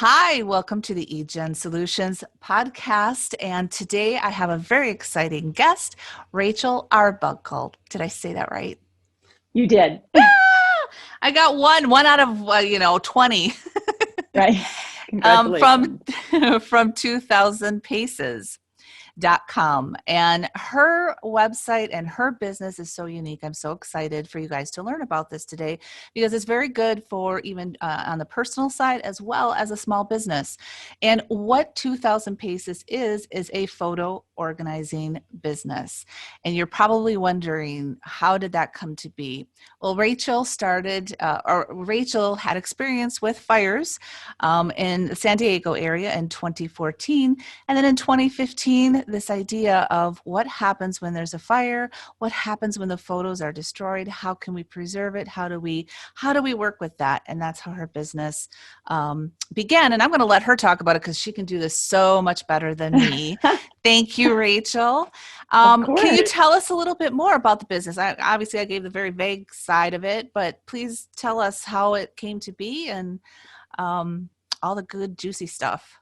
Hi, welcome to the eJenn Solutions podcast. And today I have a very exciting guest, Rachel Arbuckle. Did I say that right? You did. I got one out of 20 Right. from Congratulations. from 2000paces. Com. And her website and her business is so unique. I'm so excited for you guys to learn about this today because it's very good for even on the personal side as well as a small business. And what 2000 Paces is a photo organizing business. And you're probably wondering, how did that come to be? Well, Rachel had experience with fires in the San Diego area in 2014. And then in 2015, this idea of what happens when there's a fire, what happens when the photos are destroyed, how can we preserve it, how do we work with that? And that's how her business began. And I'm going to let her talk about it because she can do this so much better than me. Thank you, Rachel. Of Can you course. tell us a little bit more about the business? Obviously, I gave the very vague side of it, but please tell us how it came to be and all the good, juicy stuff.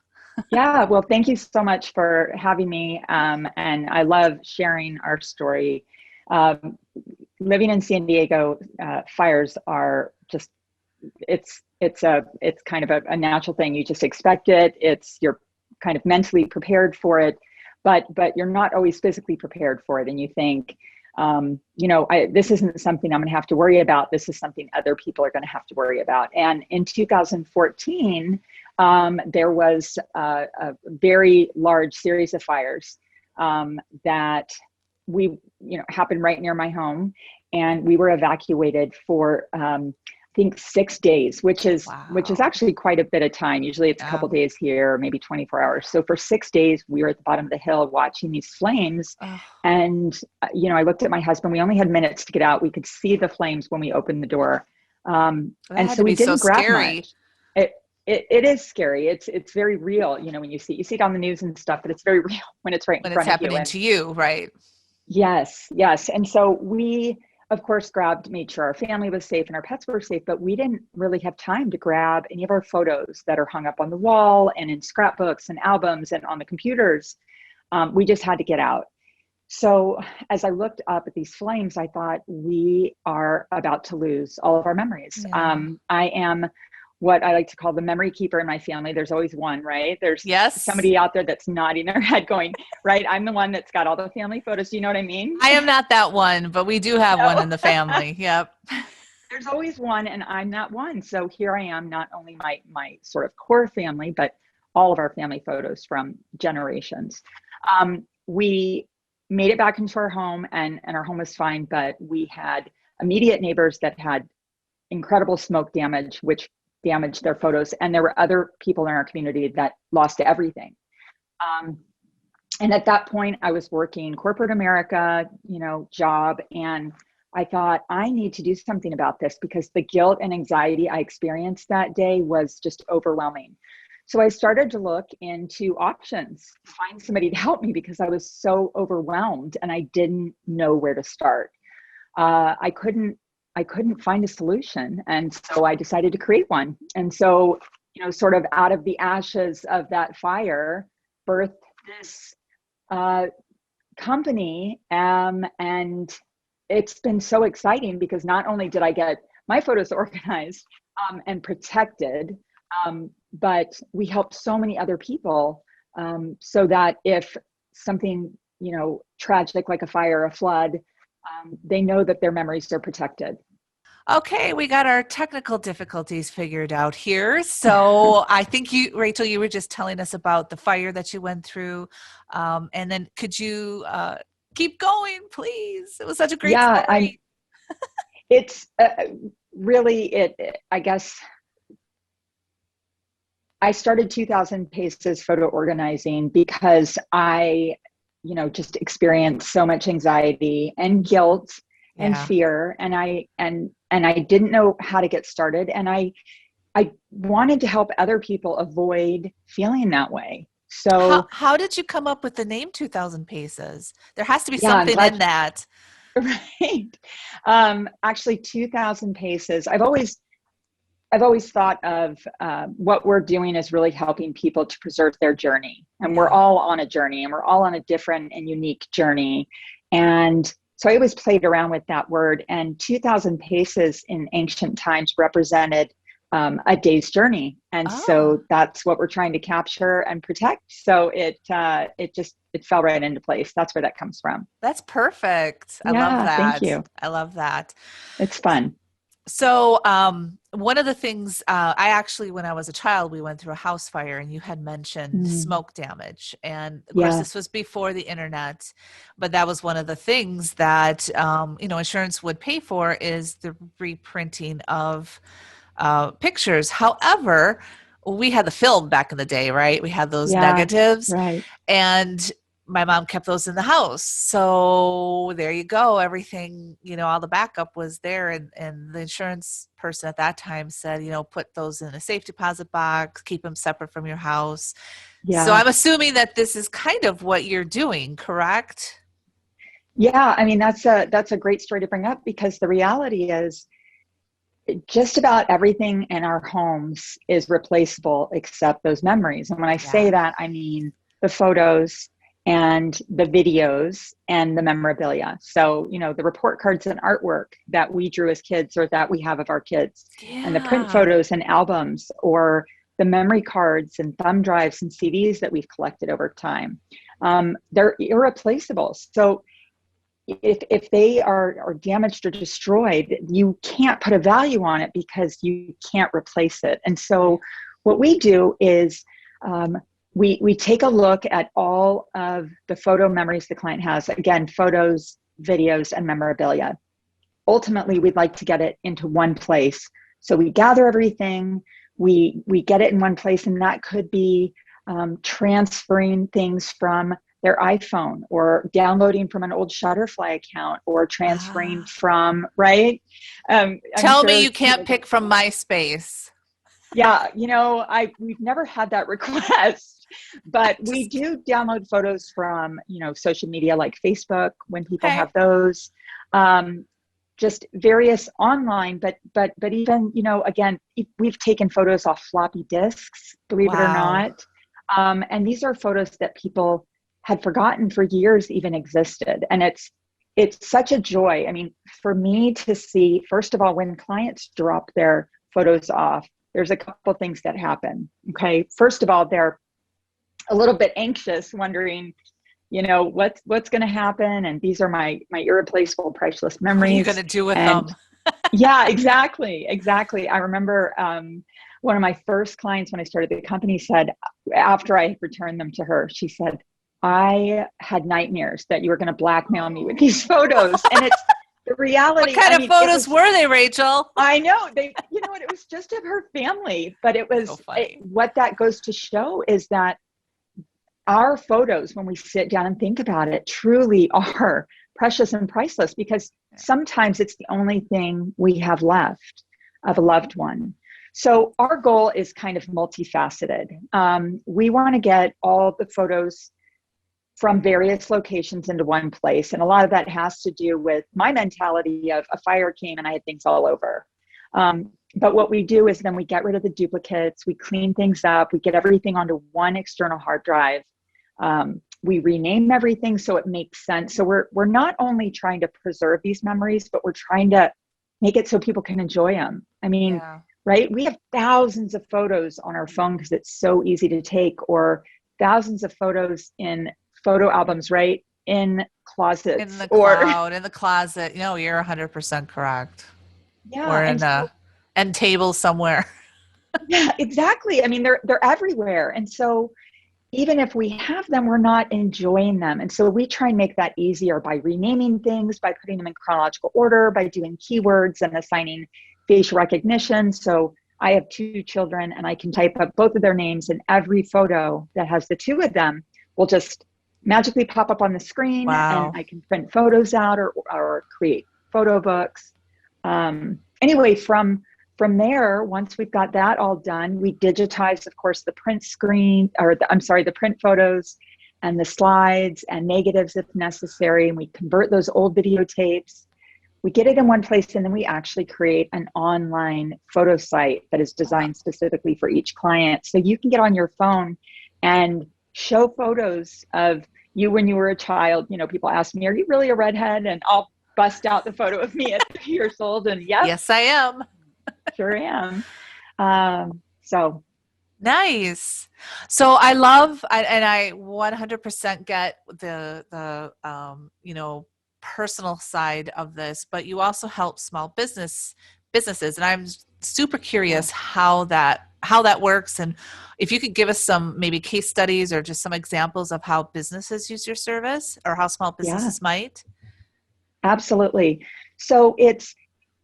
Yeah. Well, thank you so much for having me. And I love sharing our story. Um, Living in San Diego, fires are just, it's kind of a natural thing. You just expect it. You're kind of mentally prepared for it, but you're not always physically prepared for it. And you think, this isn't something I'm going to have to worry about. This is something other people are going to have to worry about. And in 2014, there was a very large series of fires that happened right near my home, and we were evacuated for I think 6 days, which is actually quite a bit of time. Usually it's a couple days here, maybe 24 hours. So for 6 days, we were at the bottom of the hill watching these flames. Oh. And, I looked at my husband. We only had minutes to get out. We could see the flames when we opened the door. And so we didn't grab much. It is scary. It's very real. When you see it on the news and stuff, but it's very real when it's right in front of you. When it's happening to you, right? Yes. And so we, of course, made sure our family was safe and our pets were safe, but we didn't really have time to grab any of our photos that are hung up on the wall and in scrapbooks and albums and on the computers. We just had to get out. So as I looked up at these flames, I thought, we are about to lose all of our memories. Yeah. I am what I like to call the memory keeper in my family. There's always one, right? There's Yes. somebody out there that's nodding their head going, right, I'm the one that's got all the family photos. Do you know what I mean? I am not that one, but we do have one in the family. Yep. There's always one, and I'm that one. So here I am, not only my sort of core family, but all of our family photos from generations. We made it back into our home, and our home was fine, but we had immediate neighbors that had incredible smoke damage, which damaged their photos. And there were other people in our community that lost everything. And at that point, I was working corporate America, job. And I thought, I need to do something about this because the guilt and anxiety I experienced that day was just overwhelming. So I started to look into options, find somebody to help me because I was so overwhelmed and I didn't know where to start. I couldn't find a solution. And so I decided to create one. And so, sort of out of the ashes of that fire, birthed this company. And it's been so exciting because not only did I get my photos organized and protected, but we helped so many other people so that if something, tragic like a fire, a flood, they know that their memories are protected. Okay, we got our technical difficulties figured out here. So I think Rachel, you were just telling us about the fire that you went through. And then could you keep going, please? It was such a great story. It's really, I guess, I started 2000 Paces photo organizing because I, just experienced so much anxiety and guilt and fear. And I didn't know how to get started. And I wanted to help other people avoid feeling that way. So how did you come up with the name 2000 Paces? There has to be something in that. Right. Actually 2000 Paces. I've always thought of what we're doing is really helping people to preserve their journey. And we're all on a journey, and we're all on a different and unique journey. And so I always played around with that word. And 2000 paces in ancient times represented a day's journey. And so that's what we're trying to capture and protect. So it fell right into place. That's where that comes from. That's perfect. I love Yeah, that. thank you. I love that. It's fun. So, one of the things, I actually, when I was a child, we went through a house fire, and you had mentioned smoke damage. And of course, this was before the internet, but that was one of the things that, insurance would pay for, is the reprinting of pictures. However, we had the film back in the day, right? We had those negatives, right. and my mom kept those in the house. So there you go. Everything, all the backup was there. And the insurance person at that time said, put those in a safe deposit box, keep them separate from your house. Yeah. So I'm assuming that this is kind of what you're doing, correct? Yeah. I mean, that's a great story to bring up, because the reality is just about everything in our homes is replaceable except those memories. And when I say that, I mean the photos and the videos and the memorabilia. So, the report cards and artwork that we drew as kids, or that we have of our kids, and the print photos and albums, or the memory cards and thumb drives and CDs that we've collected over time. They're irreplaceable. So if they are damaged or destroyed, you can't put a value on it because you can't replace it. And so what we do is, we take a look at all of the photo memories the client has. Again, photos, videos, and memorabilia. Ultimately, we'd like to get it into one place. So we gather everything, we get it in one place, and that could be transferring things from their iPhone, or downloading from an old Shutterfly account, or transferring from, right? Tell me you can't pick from MySpace. Yeah, we've never had that request. But we do download photos from, social media like Facebook, when people have those, just various online, but even, again, we've taken photos off floppy disks, believe it or not. And these are photos that people had forgotten for years even existed. And it's such a joy. I mean, for me to see, first of all, when clients drop their photos off, there's a couple things that happen. Okay. First of all, they're a little bit anxious, wondering, what's going to happen. And these are my irreplaceable, priceless memories. What are you going to do with them? Yeah, exactly. I remember one of my first clients when I started the company said, after I returned them to her, she said, I had nightmares that you were going to blackmail me with these photos. And it's the reality. What kind of photos were they, Rachel? I know. It was just of her family, but it was what that goes to show is that our photos, when we sit down and think about it, truly are precious and priceless, because sometimes it's the only thing we have left of a loved one. So our goal is kind of multifaceted. We want to get all the photos from various locations into one place. And a lot of that has to do with my mentality of a fire came and I had things all over. But what we do is then we get rid of the duplicates, we clean things up, we get everything onto one external hard drive. We rename everything so it makes sense. So we're not only trying to preserve these memories, but we're trying to make it so people can enjoy them. I mean, right? We have thousands of photos on our phone because it's so easy to take, or thousands of photos in photo albums, right? In closets. In the cloud, in the closet. You're 100% correct. Yeah. Or in a end table somewhere. Yeah, exactly. I mean, they're everywhere. And so even if we have them, we're not enjoying them. And so we try and make that easier by renaming things, by putting them in chronological order, by doing keywords and assigning facial recognition. So I have 2 children and I can type up both of their names, and every photo that has the 2 of them will just magically pop up on the screen. And I can print photos out or create photo books. Anyway, from there, once we've got that all done, we digitize, of course, the print screen, the print photos and the slides and negatives if necessary. And we convert those old videotapes. we get it in one place, and then we actually create an online photo site that is designed specifically for each client. So you can get on your phone and show photos of you when you were a child. You know, people ask me, are you really a redhead? And I'll bust out the photo of me at 3 years old, and yep, Yes, I am. sure am. So Nice. So I love, and I 100% get the personal side of this, but you also help small businesses. And I'm super yeah, curious how that works. And if you could give us some maybe case studies or just some examples of how businesses use your service or how small yeah, businesses might. absolutely. So it's,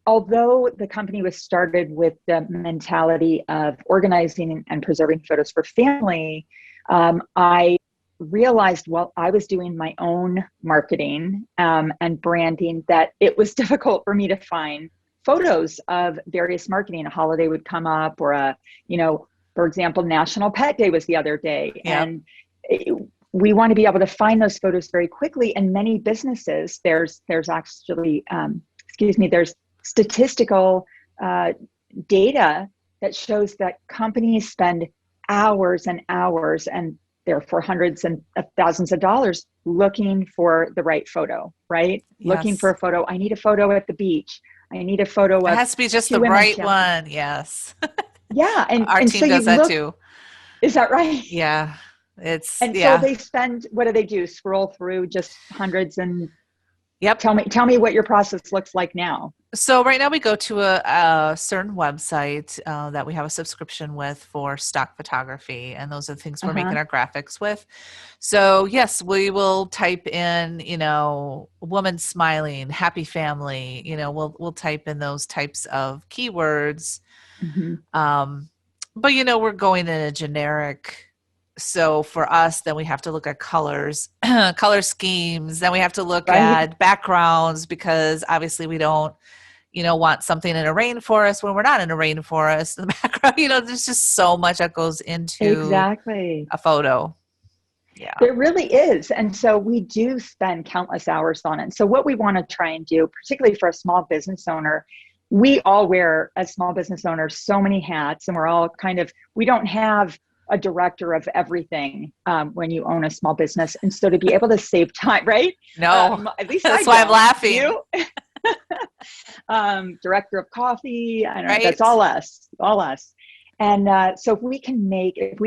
although the company was started with the mentality of organizing and preserving photos for family, I realized while I was doing my own marketing and branding that it was difficult for me to find photos of various marketing. A holiday would come up, or for example, National Pet Day was the other day. Yep. And we want to be able to find those photos very quickly. And many businesses, there's actually, there's statistical data that shows that companies spend hours and hours, and therefore hundreds and thousands of dollars, looking for the right photo, right? Looking for Yes. a photo. I need a photo at the beach. I need a photo It of has to be just two the women right camping. one. Yes. Yeah. Our And so team you does that look, too. is that right? Yeah. And so Yeah. they spend, what do they do? Scroll through just hundreds, and Yep. tell me what your process looks like now. So right now we go to a certain website that we have a subscription with for stock photography, and those are the things we're Uh-huh. making our graphics with. So yes, we will type in, woman smiling, happy family. We'll type in those types of keywords. Mm-hmm. Um, but we're going in a generic. So for us, then we have to look at colors, color schemes. Then we have to look Right. at backgrounds because obviously we don't want something in a rainforest when we're not in a rainforest in the background. There's just so much that goes into Exactly. a photo. Yeah. There really is. And so we do spend countless hours on it. So what we want to try and do, particularly for a small business owner, we all wear, as small business owners, so many hats, and we're all we don't have a director of everything when you own a small business. And so to be able to save time, right? No, At least I that's why I'm don't. laughing. You? Director of coffee. I don't know. That's Right. all us. And so if we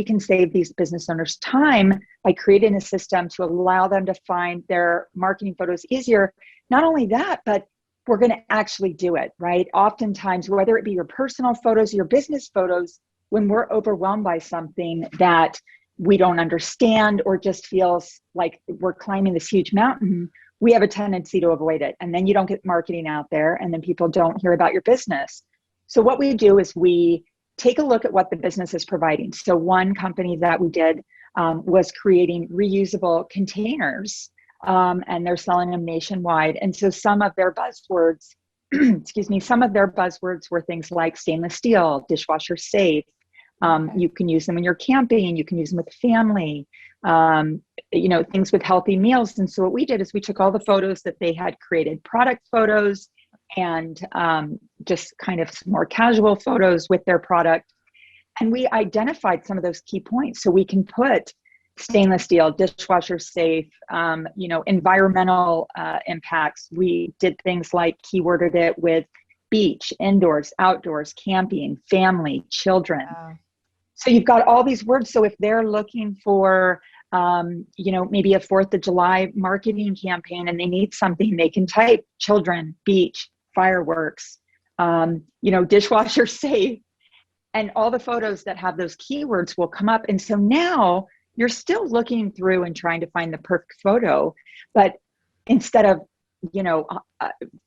can save these business owners time by creating a system to allow them to find their marketing photos easier, not only that, but we're going to actually do it, right? Oftentimes, whether it be your personal photos, your business photos, when we're overwhelmed by something that we don't understand or just feels like we're climbing this huge mountain, we have a tendency to avoid it. And then you don't get marketing out there, and then people don't hear about your business. So what we do is we take a look at what the business is providing. So one company that we did was creating reusable containers, and they're selling them nationwide. And so some of their buzzwords, some of their buzzwords were things like stainless steel, dishwasher safe. You can use them when you're camping. You can use them with family. Things with healthy meals. And so what we did is we took all the photos that they had created, product photos, and just kind of more casual photos with their product. And we identified some of those key points. So we can put stainless steel, dishwasher safe, environmental impacts. We did things like keyworded it with beach, indoors, outdoors, camping, family, children. Wow. So you've got all these words. So if they're looking for, maybe a 4th of July marketing campaign and they need something, they can type children, beach, fireworks, dishwasher safe, and all the photos that have those keywords will come up. And so now you're still looking through and trying to find the perfect photo, but instead of,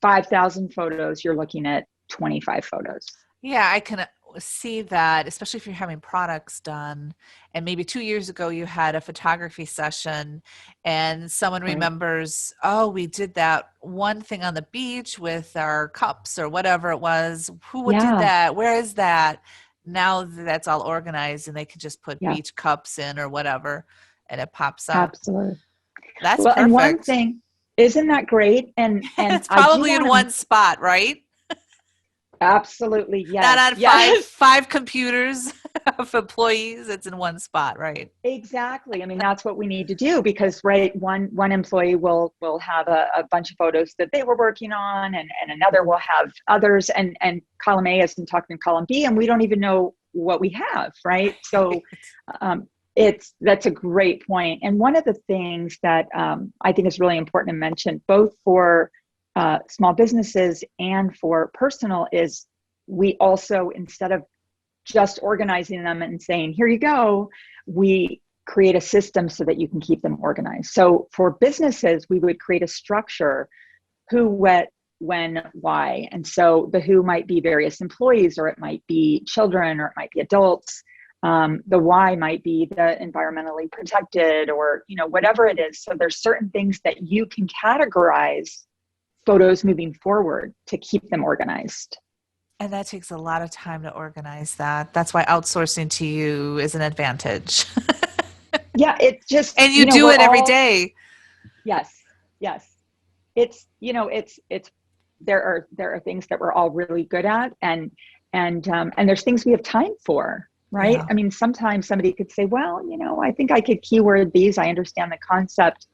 5,000 photos, you're looking at 25 photos. Yeah, I can see that, especially if you're having products done. And maybe 2 years ago, you had a photography session and someone Right. remembers, oh, we did that one thing on the beach with our cups or whatever it was. Who did Yeah. that? Where is that? Now that's all organized and they can just put Yeah. beach cups in or whatever and it pops up. Absolutely. That's Well, and one perfect. thing, Isn't that great? And It's I do probably in want to one spot, right? absolutely, Not yes, on yes. five computers of employees. It's in one spot, right? Exactly. I mean, that's what we need to do because, right, one employee will have a bunch of photos that they were working on, and another will have others, and column A isn't talking to column B, and we don't even know what we have, right? So, um, that's a great point. And one of the things that I think is really important to mention, both for small businesses and for personal, is we also, instead of just organizing them and saying, here you go, we create a system so that you can keep them organized. So for businesses, we would create a structure: who, what, when, why. And so the who might be various employees, or it might be children, or it might be adults. The why might be the environmentally protected, or whatever it is. So there's certain things that you can categorize photos moving forward to keep them organized. And that takes a lot of time to organize that. That's why outsourcing to you is an advantage. Yeah, it's just, And you do we're it every all, day. yes, yes. It's there are things that we're all really good at, and there's things we have time for, right? Yeah. I mean, sometimes somebody could say, well, I think I could keyword these, I understand the concept,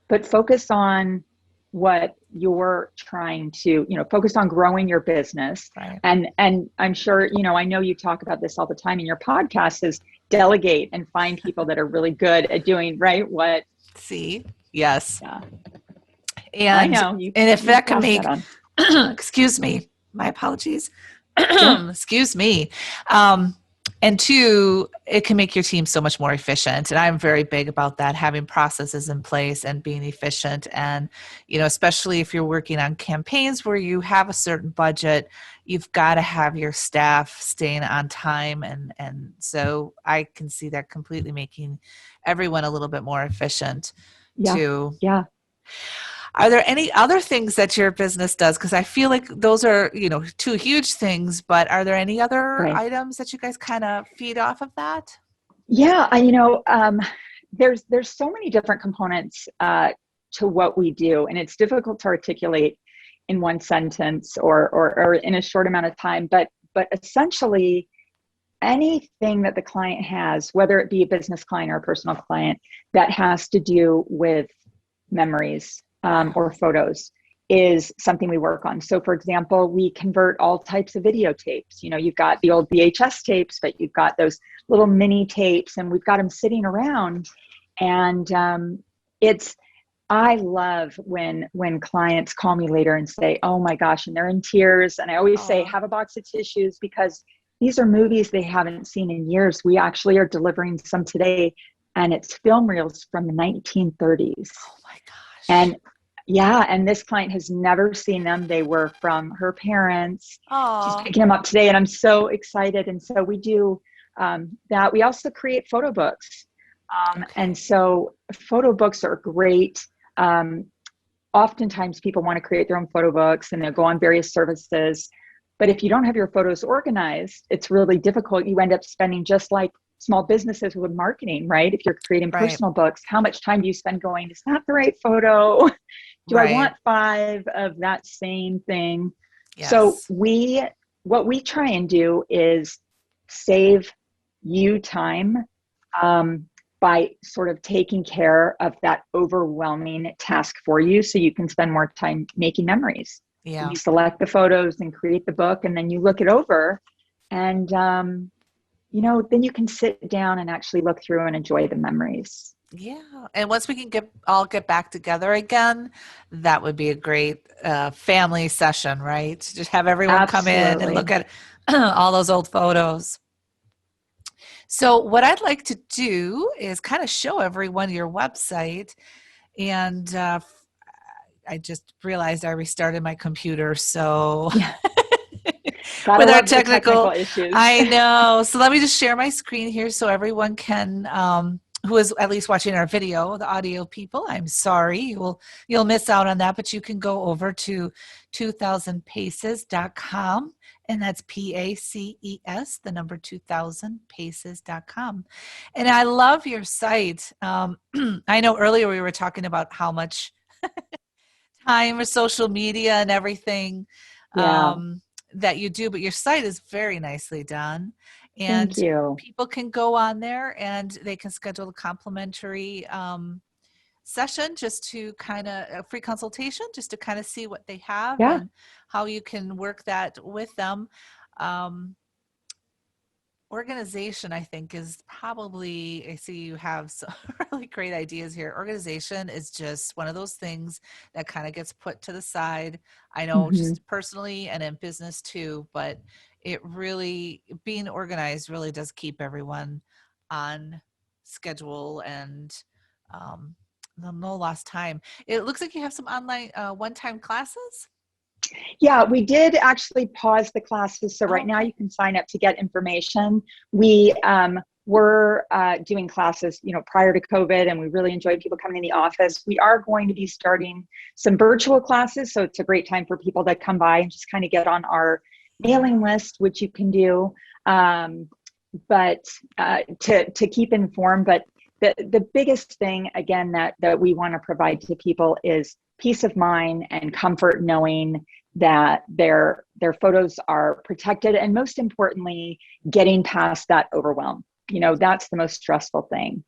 but focus on what you're trying to, focus on growing your business. Right. And I'm sure, I know you talk about this all the time in your podcast, is delegate and find people that are really good at doing, right, what. See? Yes. Yeah, I And know and if you that can pass that make on. excuse me, my apologies. Sure. Excuse me. Um, and two, it can make your team so much more efficient. And I'm very big about that, having processes in place and being efficient. And, especially if you're working on campaigns where you have a certain budget, you've got to have your staff staying on time. And so I can see that completely making everyone a little bit more efficient Yeah. too. Yeah. Are there any other things that your business does? Because I feel like those are, two huge things, but are there any other Right. items that you guys kind of feed off of that? Yeah. There's so many different components to what we do, and it's difficult to articulate in one sentence or in a short amount of time. But essentially, anything that the client has, whether it be a business client or a personal client, that has to do with memories or photos, is something we work on. So for example, we convert all types of videotapes. You've got the old VHS tapes, but you've got those little mini tapes, and we've got them sitting around. And I love when clients call me later and say, oh my gosh, and they're in tears. And I always say, Oh, have a box of tissues, because these are movies they haven't seen in years. We actually are delivering some today, and it's film reels from the 1930s. oh my gosh. And yeah, and this client has never seen them. They were from her parents. She's Oh, picking them up today, and I'm so excited. And so we do that. We also create photo books. And okay. so photo books are great. Um, Oftentimes people want to create their own photo books, and they'll go on various services. But if you don't have your photos organized, it's really difficult. You end up spending, just like small businesses with marketing, right? If you're creating Right. personal books, how much time do you spend going, is that the right photo? Do I Right. want 5 of that same thing? So Yes. what we try and do is save you time, um, by sort of taking care of that overwhelming task for you, so you can spend more time making memories. Yeah. You select the photos and create the book, and then you look it over, and then you can sit down and actually look through and enjoy the memories. Yeah. And once we can all get back together again, that would be a great family session, right? Just have everyone come in and look Absolutely. at all those old photos. So, what I'd like to do is kind of show everyone your website. And I just realized I restarted my computer. So, Yeah. Gotta with our love the technical technical, issues. I know. So, let me just share my screen here so everyone can, who is at least watching our video, the audio people, I'm sorry, you'll miss out on that, but you can go over to 2000paces.com. And that's PACES, the number 2000paces.com. And I love your site. I know earlier we were talking about how much time or social media and everything Yeah. that you do, but your site is very nicely done. Thank And you. people can go on there and they can schedule a complimentary session just to kind of a free consultation, just to kind of see what they have Yeah. and how you can work that with them. Um, Organization, I think, is probably, I see you have some really great ideas here. Organization is just one of those things that kind of gets put to the side. I know Hmm. just personally and in business too, but it really, being organized really does keep everyone on schedule and um, no lost time. It looks like you have some online one-time classes. Yeah, we did actually pause the classes. So Oh, right now okay. you can sign up to get information. We were doing classes, prior to COVID, and we really enjoyed people coming in the office. We are going to be starting some virtual classes. So it's a great time for people to come by and just kind of get on our mailing list, which you can do. But to keep informed. But the biggest thing, again, that we want to provide to people is peace of mind and comfort knowing that their photos are protected, and most importantly, getting past that overwhelm. That's the most stressful thing.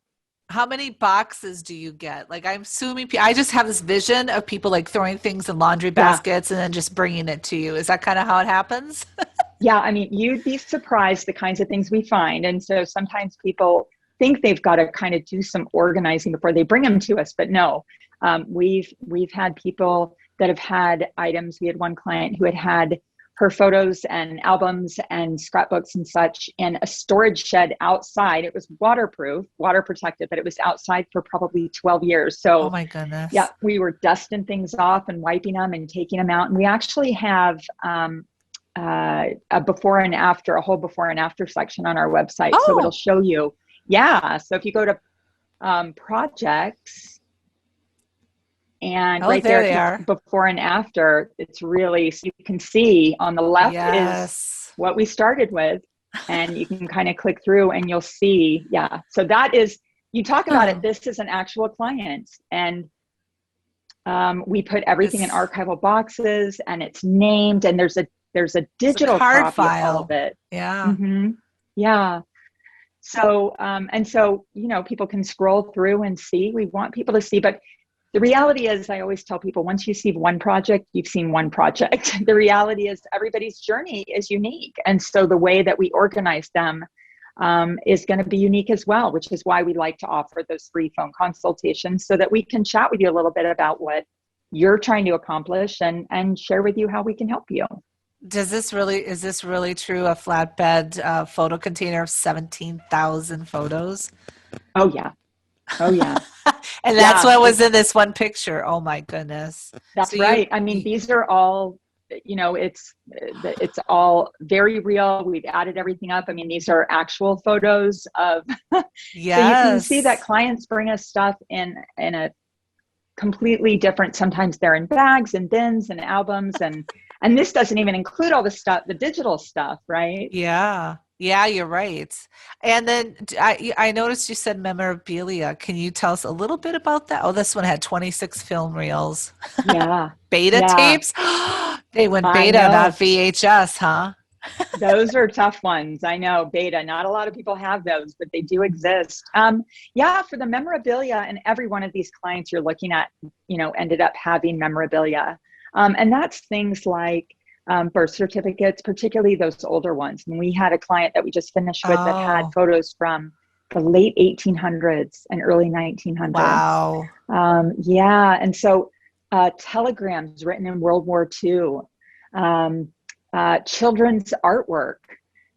How many boxes do you get? Like, I'm assuming I just have this vision of people like throwing things in laundry Yeah. baskets and then just bringing it to you. Is that kind of how it happens? Yeah, I mean, you'd be surprised the kinds of things we find. And so sometimes people think they've got to kind of do some organizing before they bring them to us, but no. We've had people that have had items. We had one client who had her photos and albums and scrapbooks and such in a storage shed outside. It was waterproof, water protected, but it was outside for probably 12 years. Oh So my yeah, goodness. we were dusting things off and wiping them and taking them out. And we actually have a before and after, a whole before and after section on our website. So it'll Oh, show you. Yeah. So if you go to projects, and oh, right there there, they click are. before and after, it's really, so you can see on the left is Yes. what we started with. And you can kind of click through and you'll see. Yeah. So that is, you talk about it. Oh, This is an actual client. And we put everything in this archival boxes and it's named, and there's a is a digital card copy of all of file. it. Yeah. Hmm. Yeah. So, and so, people can scroll through and see. We want people to see, but the reality is, I always tell people, once you see one project, you've seen one project. The reality is everybody's journey is unique. And so the way that we organize them is going to be unique as well, which is why we like to offer those free phone consultations so that we can chat with you a little bit about what you're trying to accomplish and share with you how we can help you. Is this really true? A flatbed photo container of 17,000 photos? Oh, yeah. Oh, yeah. And that's Yeah. what was in this one picture. Oh my goodness. So That's right. I mean, these are all, it's all very real. We've added everything up. I mean, these are actual photos of, so you can see that yes. clients bring us stuff in a completely different, sometimes they're in bags and bins and albums, and this doesn't even include all the stuff, the digital stuff, right? Yeah. Yeah, you're right. And then I noticed you said memorabilia. Can you tell us a little bit about that? Oh, this one had 26 film reels. Yeah. Beta Yeah. tapes? They went I beta, not know. VHS, huh? Those are tough ones. I know, beta. Not a lot of people have those, but they do exist. Yeah, for the memorabilia, and every one of these clients you're looking at, ended up having memorabilia. And that's things like birth certificates, particularly those older ones. And we had a client that we just finished with that had Oh, photos from the late 1800s and early 1900s. wow. Yeah, and so telegrams written in World War II. Children's artwork,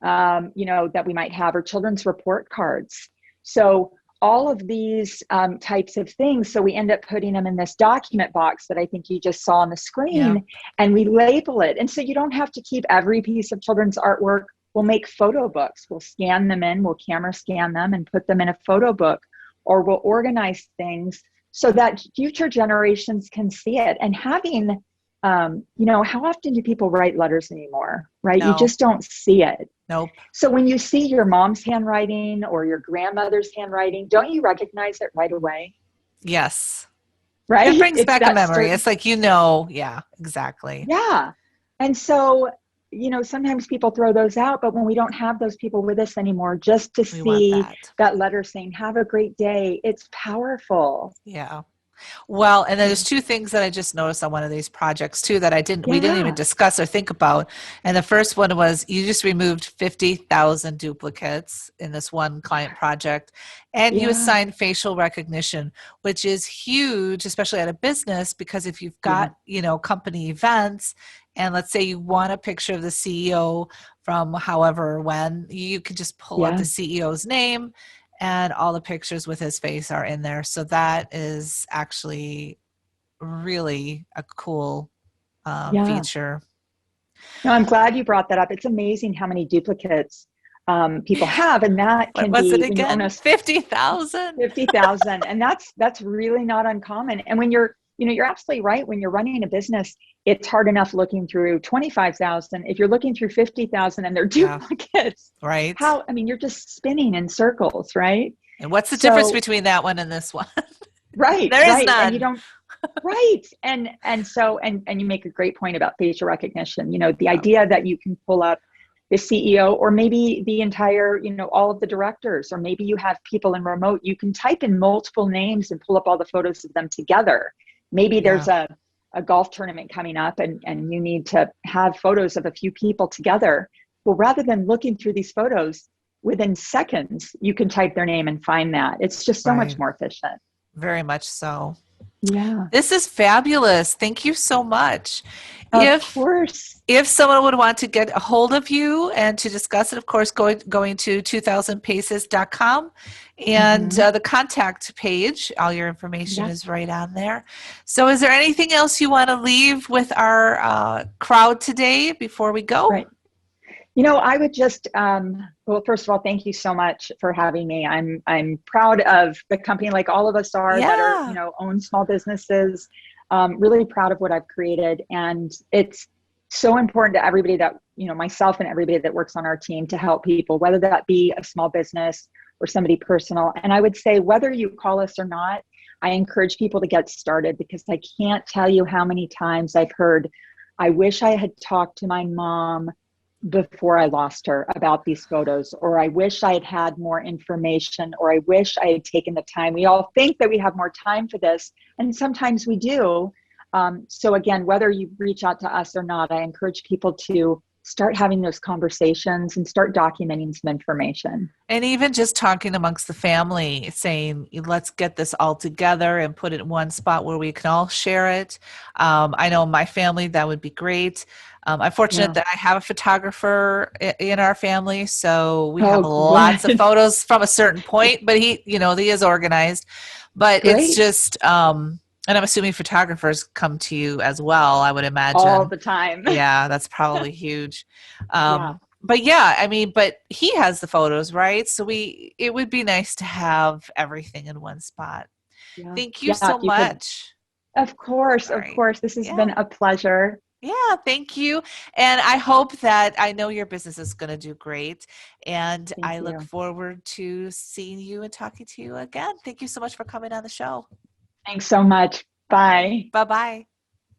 that we might have, or children's report cards. So all of these types of things. So we end up putting them in this document box that I think you just saw on the Yeah. screen, and we label it. And so you don't have to keep every piece of children's artwork. We'll make photo books. We'll scan them in, we'll camera scan them and put them in a photo book, or we'll organize things so that future generations can see it. And having how often do people write letters anymore, right? You No. just don't see it. Nope. So when you see your mom's handwriting or your grandmother's handwriting, don't you recognize it right away? Yes. It right? brings It's back a that memory. certain, It's like, yeah, exactly. yeah. And so, sometimes people throw those out, but when we don't have those people with us anymore, just to We want see that. that letter saying, have a great day, it's powerful. Yeah. Well, and Yeah. there's two things that I just noticed on one of these projects too that we didn't even Yeah. discuss or think about. And the first one was you just removed 50,000 duplicates in this one client project, and you Yeah. assigned facial recognition, which is huge, especially at a business, because if you've Yeah. got, company events, and let's say you want a picture of the CEO from however when, you can just pull up Yeah. the CEO's name and all the pictures with his face are in there. So that is actually really a cool Yeah. feature. No, I'm glad you brought that up. It's amazing how many duplicates people have, and that What can was it be when you own again? a 50,000? 50,000, and that's really not uncommon. And when you're absolutely right. When you're running a business, it's hard enough looking through 25,000. If you're looking through 50,000 and they're Yeah, duplicates, right. you're just spinning in circles, right? And what's the difference So, between that one and this one? right, There is right, and you none. don't. Right. And you make a great point about facial recognition. The Yeah, idea that you can pull up the CEO, or maybe the entire, all of the directors, or maybe you have people in remote, you can type in multiple names and pull up all the photos of them together. Maybe yeah, there's a golf tournament coming up, and you need to have photos of a few people together. Well, rather than looking through these photos, within seconds, you can type their name and find that. It's just so much right. more efficient. Very much so. Yeah, This is fabulous. Thank you so much. of If course. if someone would want to get a hold of you and to discuss it, of course, going to 2000paces.com, and Hmm. the contact page, all your information Yeah. is right on there. So is there anything else you want to leave with our crowd today before we go? Right. I would just, well, first of all, thank you so much for having me. I'm proud of the company, like all of us are that are, Yeah. own small businesses. Really proud of what I've created, and it's so important to everybody that, myself and everybody that works on our team, to help people, whether that be a small business or somebody personal. And I would say, whether you call us or not, I encourage people to get started, because I can't tell you how many times I've heard, I wish I had talked to my mom before I lost her about these photos, or I wish I had had more information, or I wish I had taken the time. We all think that we have more time for this, and sometimes we do. So again, whether you reach out to us or not, I encourage people to start having those conversations and start documenting some information. And even just talking amongst the family, saying, let's get this all together and put it in one spot where we can all share it. I know my family, that would be great. I'm fortunate Yeah. that I have a photographer in our family, so we have Oh, lots of good. photos from a certain point, but he is organized. But it's Great. just, and I'm assuming photographers come to you as well, I would All imagine. the time. Yeah, that's probably huge. Yeah. But yeah, I mean, but he has the photos, right? So it would be nice to have everything in one spot. Yeah. Thank you Yeah. so If you could, much. of course, All of right. course. This has been Yeah. a pleasure. Yeah. Thank you. And I hope that I know your business is going to do great. And Thank I look you. forward to seeing you and talking to you again. Thank you so much for coming on the show. Thanks so much. All right. Bye. Bye bye.